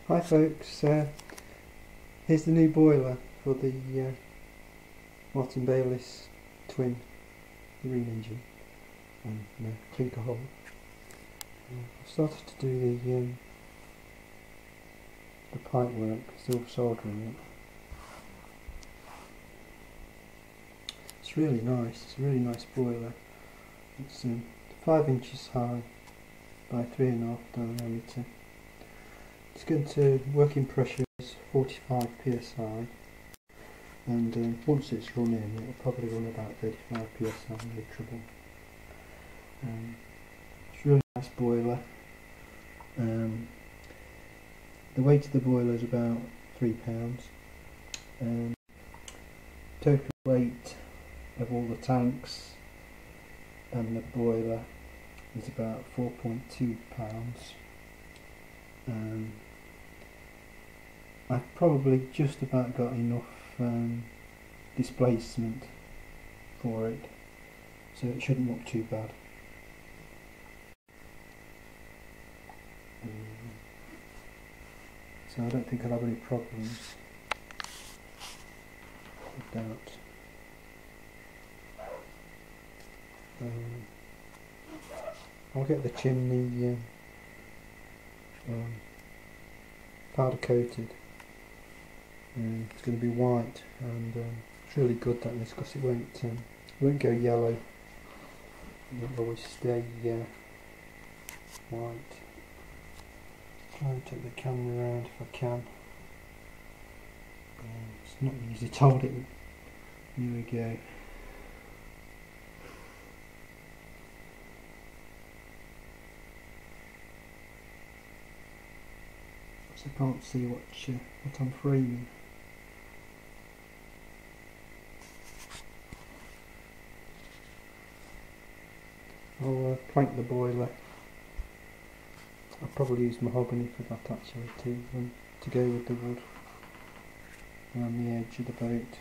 Hi folks, here's the new boiler for the Baylis twin marine engine and clinker hull. I've started to do the pipe work, still soldering it. It's really nice, it's a really nice boiler. It's 5 inches high by 3.5 diameter. It's going to working pressure is 45 psi, and once it's running it will probably run about 35 psi literally. It's a really nice boiler. The weight of the boiler is about 3 pounds. Total weight of all the tanks and the boiler is about 4.2 pounds. I've probably just about got enough displacement for it, so it shouldn't look too bad. So I don't think I'll have any problems with that. I'll get the chimney powder coated. It's going to be white, and it's really good that is, because it won't go yellow. It will always stay white. Try and take the camera around if I can. It's not easy to hold it. Here we go. So I can't see what I'm framing. I'll plank the boiler. I'll probably use mahogany for that actually to go with the wood around the edge of the boat.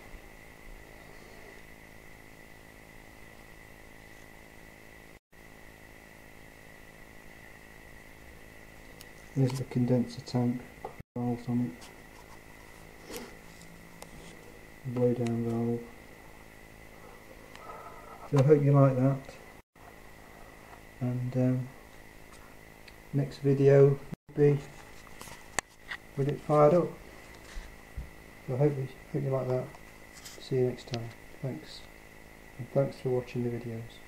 There's the condenser tank, a couple of valves on it, blow down valve. So I hope you like that, and next video will be with it fired up. So I hope you like that. See you next time. Thanks, and thanks for watching the videos.